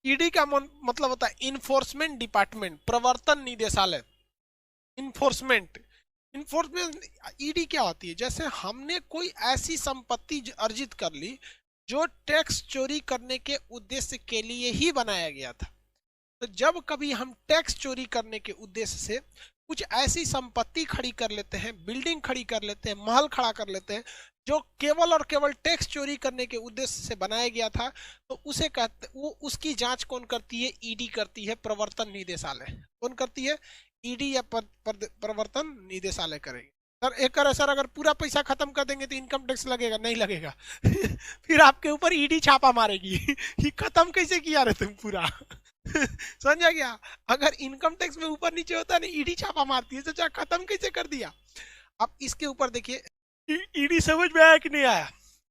ED का मतलब होता है इन्फोर्समेंट डिपार्टमेंट, प्रवर्तन निदेशालय। इन्फोर्समेंट, इन्फोर्समेंट ईडी क्या होती है? जैसे हमने कोई ऐसी संपत्ति अर्जित कर ली जो टैक्स चोरी करने के उद्देश्य के लिए ही बनाया गया था। तो जब कभी हम टैक्स चोरी करने के उद्देश्य से कुछ ऐसी संपत्ति खड़ी कर लेते हैं, बिल्डिंग खड़ी कर लेते हैं, महल खड़ा कर लेते हैं जो केवल और केवल टैक्स चोरी करने के उद्देश्य से बनाया गया था, तो उसे कहते, वो उसकी जांच कौन करती है? ईडी करती है, प्रवर्तन निदेशालय। कौन करती है? ईडी या प्रवर्तन निदेशालय करेगी। सर एक करे सर अगर पूरा पैसा खत्म कर देंगे तो इनकम टैक्स लगेगा? नहीं लगेगा। फिर आपके ऊपर ईडी छापा मारेगी कि खत्म कैसे किया रे तुम पूरा। समझा गया? अगर इनकम टैक्स में ऊपर नीचे होता है ना, ईडी छापा मारती है, तो खत्म कैसे कर दिया। अब इसके ऊपर देखिए ईडी समझ में आया कि नहीं आया?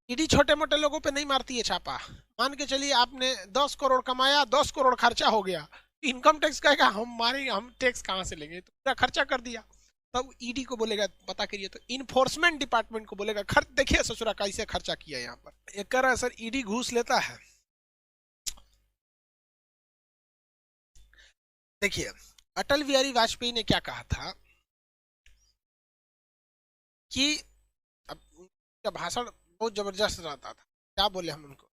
ईडी छोटे मोटे लोगों पे नहीं मारती है छापा। मान के चलिए आपने 10 करोड़ कमाया, 10 करोड़ खर्चा हो गया, इनकम टैक्स कहेगा हम मारेंगे, हम टैक्स कहां से लेंगे, तो पूरा खर्चा कर दिया। तब ईडी को बोलेगा पता करिए, तो इन्फोर्समेंट डिपार्टमेंट को बोलेगा खर्च देखिए ससुरा कैसे खर्चा किया यहाँ पर। एक कर सर ईडी घूस लेता है। देखिए अटल बिहारी वाजपेयी ने क्या कहा था कि अब भाषण बहुत जबरदस्त रहता था। क्या बोले हम उनको?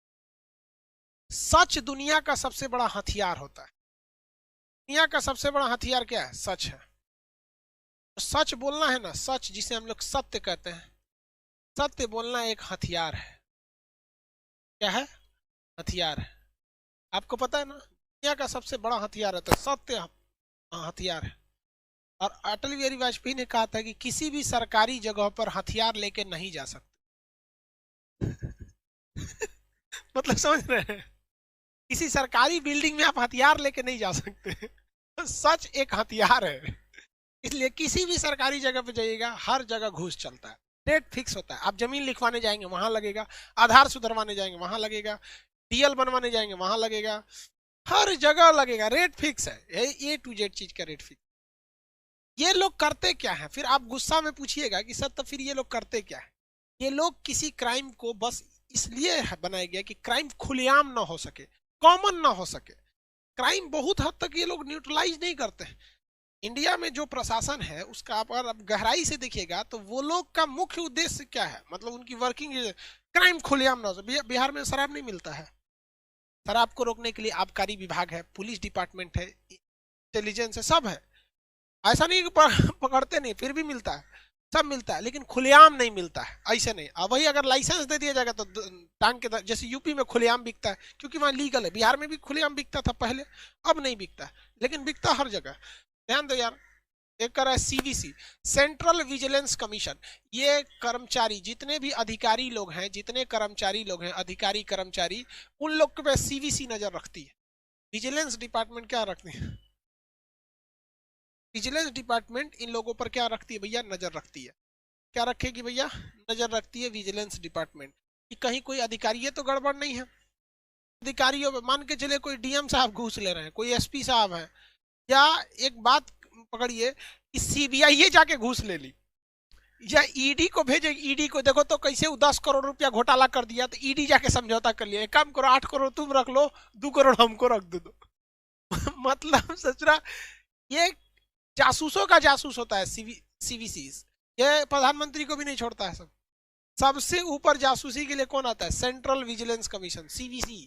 सच दुनिया का सबसे बड़ा हथियार होता है। दुनिया का सबसे बड़ा हथियार क्या है? सच है। तो सच बोलना है ना, सच जिसे हम लोग सत्य कहते हैं, सत्य बोलना एक हथियार है। क्या है? हथियार है। आपको पता है ना दुनिया का सबसे बड़ा हथियार है तो सत्य हथियार है। और अटल बिहारी वाजपेयी ने कहा था कि किसी भी सरकारी जगह पर हथियार लेके नहीं जा सकते। मतलब समझ रहे हैं? किसी सरकारी बिल्डिंग में आप हथियार लेके नहीं जा सकते। सच एक हथियार है। इसलिए किसी भी सरकारी जगह पे जाइएगा, हर जगह घूस चलता है। रेट फिक्स होता है। आप जमीन लिखवाने जाएंगे वहां लगेगा, आधार सुधरवाने जाएंगे वहां लगेगा, डीएल बनवाने जाएंगे वहां लगेगा, हर जगह लगेगा। रेट फिक्स है, ए टू जेड चीज का रेट फिक्स। ये लोग करते क्या है? फिर आप गुस्सा में पूछिएगा कि सर तो फिर ये लोग करते क्या है? ये लोग किसी क्राइम को बस इसलिए बनाया गया कि क्राइम खुलेआम ना हो सके, कॉमन ना हो सके। क्राइम बहुत हद तक ये लोग न्यूट्रलाइज नहीं करते हैं। इंडिया में जो प्रशासन है उसका आप अगर गहराई से देखिएगा तो वो लोग का मुख्य उद्देश्य क्या है? मतलब उनकी वर्किंग क्राइम खुलेआम ना हो। बिहार में शराब नहीं मिलता है, शराब को रोकने के लिए आबकारी विभाग है, पुलिस डिपार्टमेंट है, इंटेलिजेंस है, सब है। ऐसा नहीं कि पकड़ते नहीं, फिर भी मिलता है, सब मिलता है, लेकिन खुलेआम नहीं मिलता है। ऐसे नहीं। अब वही अगर लाइसेंस दे दिया जाएगा तो टांग के जैसे यूपी में खुलेआम बिकता है क्योंकि वहां लीगल है। बिहार में भी खुलेआम बिकता था पहले, अब नहीं बिकता है, लेकिन बिकता हर जगह। ध्यान दो यार। एक कर रहा है सीवीसी, सेंट्रल विजिलेंस कमीशन। ये कर्मचारी जितने भी अधिकारी लोग हैं, जितने कर्मचारी लोग हैं, अधिकारी कर्मचारी, उन लोग पे सीवीसी नजर रखती है। विजिलेंस डिपार्टमेंट क्या रखती है? विजिलेंस डिपार्टमेंट इन लोगों पर क्या रखती है भैया? नजर रखती है। क्या रखेगी भैया? नजर रखती है विजिलेंस डिपार्टमेंट कि कहीं कोई अधिकारी तो गड़बड़ नहीं है। अधिकारियों मान के चले कोई डीएम साहब घूस ले रहे हैं, कोई एसपी साहब है, या एक बात पकड़िए कि सीबीआई जाके घूस ले ली, या ईडी को भेजे, ईडी को देखो तो कैसे 10 करोड़ रुपया घोटाला कर दिया, तो ईडी जाके समझौता कर लिया, एक काम करो 8 करोड़ तुम रख लो, 2 करोड़ हमको रख दो। मतलब सचरा ये जासूसों का जासूस होता है सीवीसी। ये प्रधानमंत्री को भी नहीं छोड़ता है। सबसे ऊपर जासूसी के लिए कौन आता है? Central vigilance commission, CVC.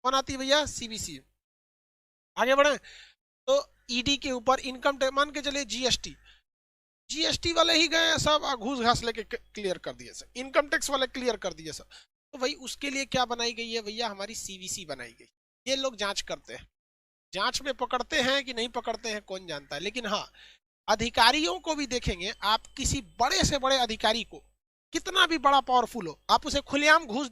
कौन आती है भैया? सीवीसी। आगे बढ़े तो ईडी के ऊपर इनकम टैक्स, मान के चलिए जीएसटी वाले ही गए सब घूस घास लेके क्लियर कर दिए सब, इनकम टैक्स वाले क्लियर कर दिए सब। तो भाई उसके लिए क्या बनाई गई है भैया? हमारी सीवीसी बनाई गई। ये लोग जांच करते हैं, जांच में पकड़ते हैं कि नहीं पकड़ते हैं कौन जानता है। लेकिन हाँ, अधिकारियों को भी देखेंगे आप, किसी बड़े से बड़े अधिकारी को, कितना भी बड़ा पावरफुल हो, आप उसे खुलेआम घूस